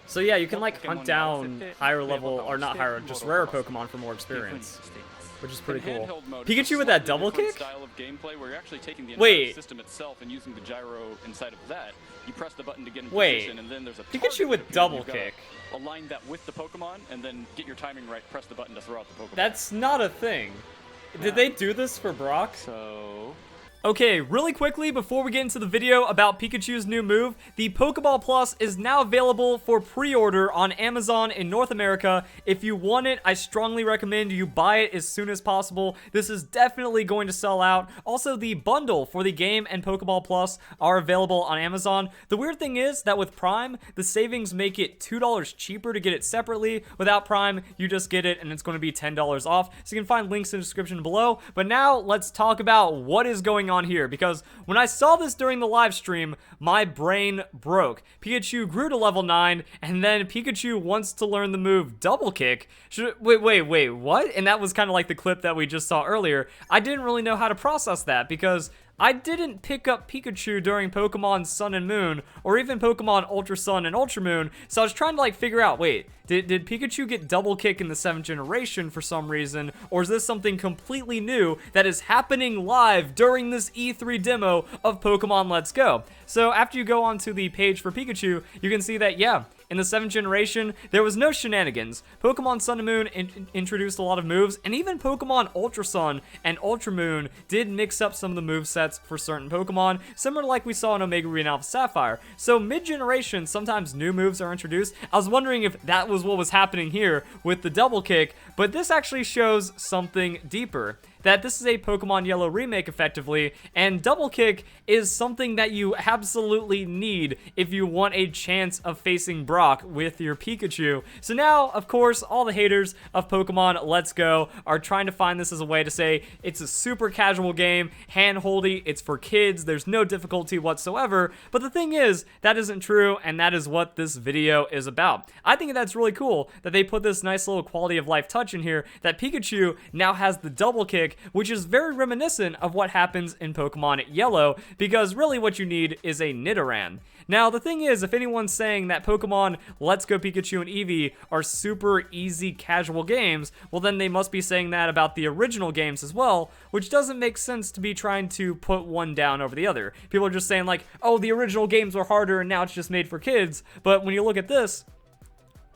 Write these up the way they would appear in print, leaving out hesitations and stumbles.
So yeah, you can like hunt down higher level, or not higher, just rarer Pokemon for more experience, which is pretty cool. Pikachu with that double kick? Wait. System itself and using the gyro inside of that, you press the button to get in Wait. position, and then there's a Pikachu with double kick. Align that with the Pokemon, and then get your timing right. Press the button to throw out the Pokemon. That's not a thing. Did they do this for Brock? So... Okay, really quickly before we get into the video about Pikachu's new move, the Pokeball Plus is now available for pre-order on Amazon in North America. If you want it, I strongly recommend you buy it as soon as possible. This is definitely going to sell out. Also, the bundle for the game and Pokeball Plus are available on Amazon. The weird thing is that with Prime, the savings make it $2 cheaper to get it separately. Without Prime, you just get it and it's going to be $10 off. So you can find links in the description below. But now let's talk about what is going on here, because when I saw this during the live stream, my brain broke. Pikachu grew to level 9, and then Pikachu wants to learn the move Double Kick. Wait, what? And that was kind of like the clip that we just saw earlier. I didn't really know how to process that, because I didn't pick up Pikachu during Pokemon Sun and Moon, or even Pokemon Ultra Sun and Ultra Moon, so I was trying to like figure out, wait, did Pikachu get Double Kick in the 7th generation for some reason, or is this something completely new that is happening live during this E3 demo of Pokemon Let's Go? So after you go onto the page for Pikachu, you can see that, yeah, in the 7th generation, there was no shenanigans. Pokemon Sun and Moon introduced a lot of moves, and even Pokemon Ultra Sun and Ultra Moon did mix up some of the movesets for certain Pokemon, similar to like we saw in Omega Ruby and Alpha Sapphire. So mid-generation, sometimes new moves are introduced. I was wondering if that was what was happening here with the Double Kick, but this actually shows something deeper. That this is a Pokemon Yellow remake effectively, and Double Kick is something that you absolutely need if you want a chance of facing Brock with your Pikachu. So now, of course, all the haters of Pokemon Let's Go are trying to find this as a way to say it's a super casual game, hand-holdy, it's for kids, there's no difficulty whatsoever, but the thing is, that isn't true, and that is what this video is about. I think that's really cool that they put this nice little quality of life touch in here, that Pikachu now has the Double Kick, which is very reminiscent of what happens in Pokemon Yellow, because really what you need is a Nidoran. Now, the thing is, if anyone's saying that Pokemon Let's Go Pikachu and Eevee are super easy casual games, well then they must be saying that about the original games as well, which doesn't make sense to be trying to put one down over the other. People are just saying like, oh, the original games were harder and now it's just made for kids, but when you look at this,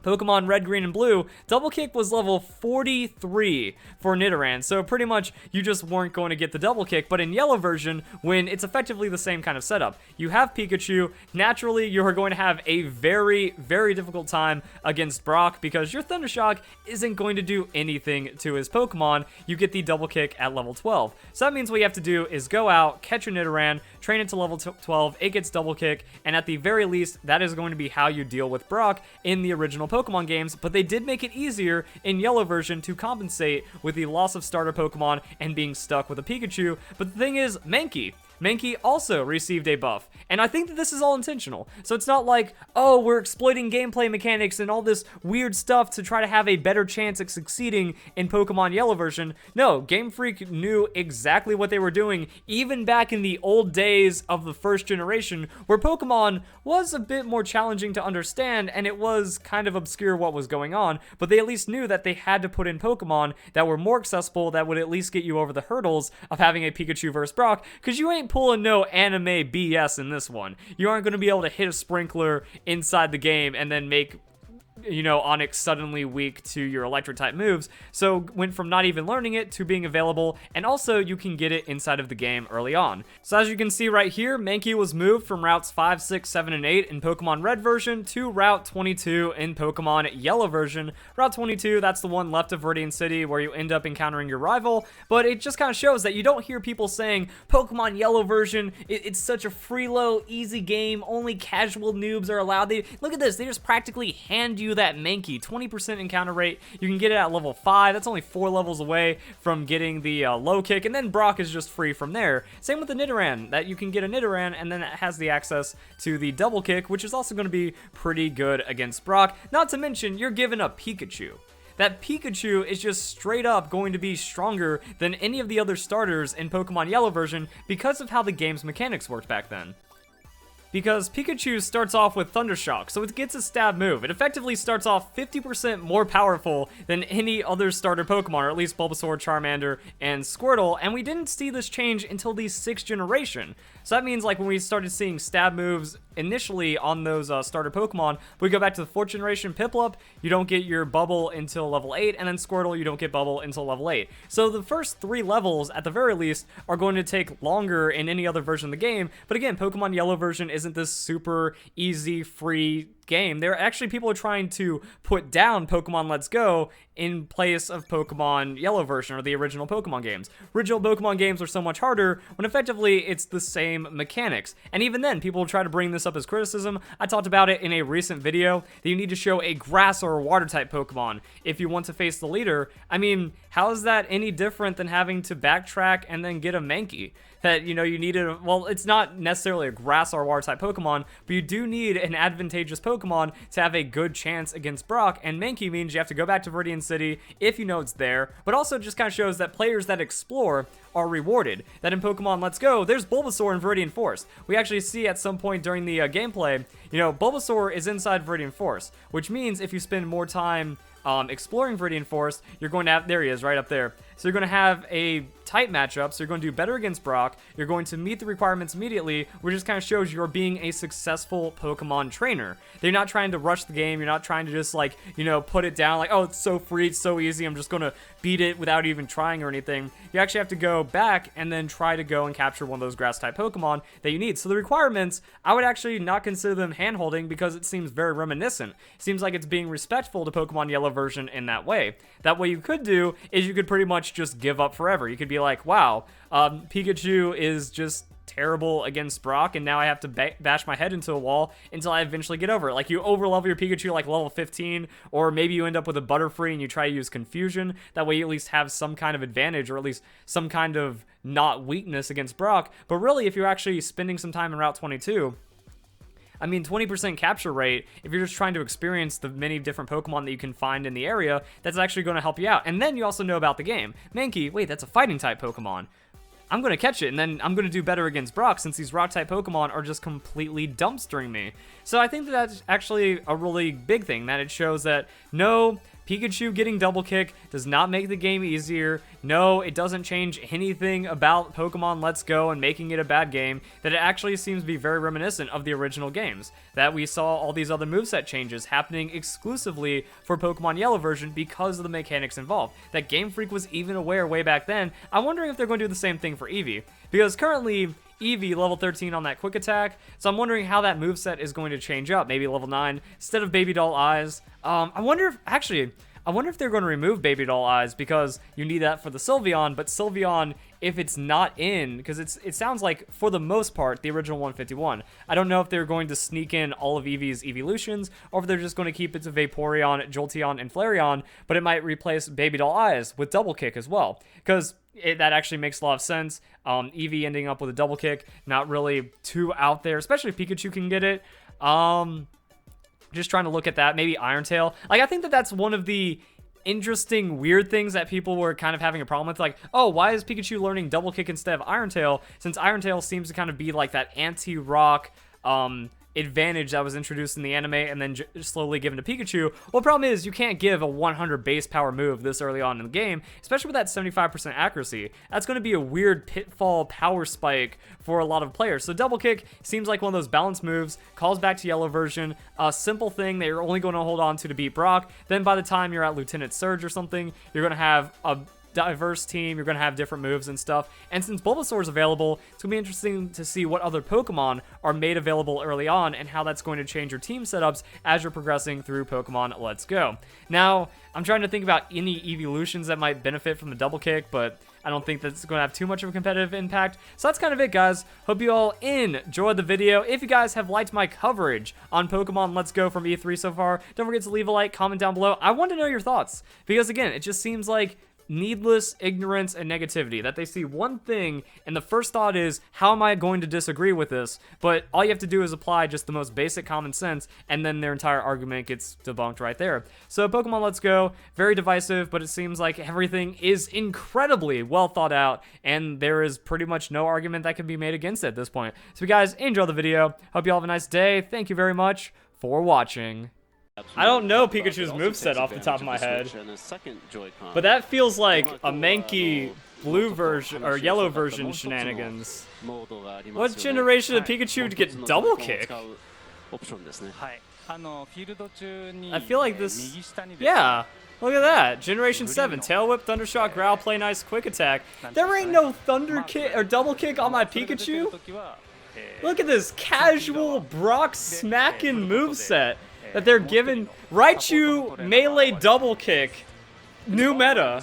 Pokemon Red, Green, and Blue, Double Kick was level 43 for Nidoran, so pretty much you just weren't going to get the Double Kick, but in Yellow version, when it's effectively the same kind of setup, you have Pikachu, naturally you are going to have a very, very difficult time against Brock, because your Thunder Shock isn't going to do anything to his Pokemon. You get the Double Kick at level 12. So that means what you have to do is go out, catch a Nidoran, train it to level 12, it gets Double Kick, and at the very least, that is going to be how you deal with Brock in the original Pokemon games, but they did make it easier in Yellow version to compensate with the loss of starter Pokemon and being stuck with a Pikachu. But the thing is, Mankey also received a buff, and I think that this is all intentional. So it's not like, oh, we're exploiting gameplay mechanics and all this weird stuff to try to have a better chance at succeeding in Pokemon Yellow version. No, Game Freak knew exactly what they were doing, even back in the old days of the 1st generation, where Pokemon was a bit more challenging to understand, and it was kind of obscure what was going on, but they at least knew that they had to put in Pokemon that were more accessible, that would at least get you over the hurdles of having a Pikachu versus Brock, because you ain't pulling no anime BS in this one. You aren't going to be able to hit a sprinkler inside the game and then make, you know, Onix suddenly weak to your electric type moves. So went from not even learning it to being available, and also you can get it inside of the game early on. So as you can see right here, Mankey was moved from routes 5, 6, 7, and 8 in Pokemon Red version to Route 22 in Pokemon Yellow version. Route 22, that's the one left of Viridian City where you end up encountering your rival, but it just kind of shows that you don't hear people saying Pokemon Yellow version, it's such a freeload, easy game, only casual noobs are allowed. Look at this, they just practically hand you that Mankey, 20% encounter rate. You can get it at level 5. That's only 4 levels away from getting the low kick, and then Brock is just free from there. Same with the Nidoran, that you can get a Nidoran, and then it has the access to the double kick, which is also going to be pretty good against Brock. Not to mention, you're giving up Pikachu. That Pikachu is just straight up going to be stronger than any of the other starters in Pokemon Yellow version because of how the game's mechanics worked back then. because Pikachu starts off with Thunder Shock, so it gets a stab move. It effectively starts off 50% more powerful than any other starter Pokemon, or at least Bulbasaur, Charmander, and Squirtle, and we didn't see this change until the 6th generation. So that means like when we started seeing stab moves initially on those starter Pokemon, we go back to the 4th generation Piplup, you don't get your Bubble until level 8, and then Squirtle, you don't get Bubble until level 8. So the first 3 levels, at the very least, are going to take longer in any other version of the game, but again, Pokemon Yellow version isn't this super easy, free game. There are actually people trying to put down Pokemon Let's Go in place of Pokemon Yellow version, or the original Pokemon games. Original Pokemon games are so much harder when effectively it's the same mechanics. And even then, people try to bring this up as criticism. I talked about it in a recent video that you need to show a grass or a water type Pokemon if you want to face the leader. I mean, how is that any different than having to backtrack and then get a Mankey? That, you know, you need a, well, it's not necessarily a grass or water type Pokemon, but you do need an advantageous Pokemon to have a good chance against Brock, and Mankey means you have to go back to Viridian City if you know it's there, but also just kind of shows that players that explore are rewarded. That in Pokemon Let's Go, there's Bulbasaur in Viridian Forest. We actually see at some point during the gameplay, you know, Bulbasaur is inside Viridian Forest, which means if you spend more time exploring Viridian Forest, you're going to have, there he is, right up there. So you're going to have a tight matchup, so you're going to do better against Brock, you're going to meet the requirements immediately, which just kind of shows you're being a successful Pokemon trainer. They're not trying to rush the game, you're not trying to just like, you know, put it down like, oh, it's so free, it's so easy, I'm just going to beat it without even trying or anything. You actually have to go back and then try to go and capture one of those grass type Pokemon that you need. So the requirements, I would actually not consider them hand-holding because it seems very reminiscent. It seems like it's being respectful to Pokemon Yellow version in that way. That way you could do is you could pretty much just give up forever. You could be like, wow, Pikachu is just terrible against Brock, and now I have to bash my head into a wall until I eventually get over it. Like, you overlevel your Pikachu like level 15, or maybe you end up with a Butterfree and you try to use Confusion. That way you at least have some kind of advantage, or at least some kind of not weakness against Brock. But really, if you're actually spending some time in Route 22, I mean, 20% capture rate, if you're just trying to experience the many different Pokemon that you can find in the area, that's actually going to help you out. And then you also know about the game. Mankey, wait, that's a fighting type Pokemon. I'm going to catch it, and then I'm going to do better against Brock since these rock type Pokemon are just completely dumpstering me. So I think that that's actually a really big thing, that it shows that no, Pikachu getting Double Kick does not make the game easier. No, it doesn't change anything about Pokemon Let's Go and making it a bad game. That it actually seems to be very reminiscent of the original games. That we saw all these other moveset changes happening exclusively for Pokemon Yellow version because of the mechanics involved. That Game Freak was even aware way back then. I'm wondering if they're going to do the same thing for Eevee. Because currently, Eevee level 13 on that quick attack, so I'm wondering how that moveset is going to change up. Maybe level 9 instead of Baby Doll Eyes. I wonder if they're going to remove Baby Doll Eyes because you need that for the Sylveon, but Sylveon, if it's not in, because it sounds like, for the most part, the original 151. I don't know if they're going to sneak in all of Eevee's evolutions, or if they're just going to keep it to Vaporeon, Jolteon, and Flareon, but it might replace Baby Doll Eyes with Double Kick as well, because that actually makes a lot of sense. Eevee ending up with a Double Kick, not really too out there, especially if Pikachu can get it. Just trying to look at that. Maybe Iron Tail. Like, I think that that's one of the interesting, weird things that people were kind of having a problem with. Like, oh, why is Pikachu learning Double Kick instead of Iron Tail? Since Iron Tail seems to kind of be like that anti-rock advantage that was introduced in the anime and then slowly given to Pikachu. Well, the problem is you can't give a 100 base power move this early on in the game, especially with that 75% accuracy. That's going to be a weird pitfall power spike for a lot of players. So Double Kick seems like one of those balance moves, calls back to Yellow version, a simple thing that you're only going to hold on to beat Brock. Then by the time you're at Lieutenant Surge or something, you're going to have a diverse team, you're going to have different moves and stuff, and since Bulbasaur is available, it's going to be interesting to see what other Pokemon are made available early on and how that's going to change your team setups as you're progressing through Pokemon Let's Go. Now, I'm trying to think about any evolutions that might benefit from the Double Kick, but I don't think that's going to have too much of a competitive impact. So that's kind of it, guys. Hope you all enjoyed the video. If you guys have liked my coverage on Pokemon Let's Go from E3 so far, don't forget to leave a like, comment down below. I want to know your thoughts, because again, it just seems like needless ignorance and negativity, that they see one thing and the first thought is, how am I going to disagree with this? But all you have to do is apply just the most basic common sense, and then their entire argument gets debunked right there. So Pokemon Let's Go, very divisive, but it seems like everything is incredibly well thought out, and there is pretty much no argument that can be made against it at this point. So guys, enjoy the video. Hope you all have a nice day. Thank you very much for watching. I don't know Pikachu's moveset off the top of my head, but that feels like a manky blue version or yellow version shenanigans. What generation of Pikachu to get double kick? I feel like this, yeah, look at that. Generation 7, Tail Whip, Thundershock, Growl, Play Nice, Quick Attack. There ain't no Thunder Kick or Double Kick on my Pikachu. Look at this casual Brock smacking moveset that they're giving. Raichu Melee Double Kick, new meta.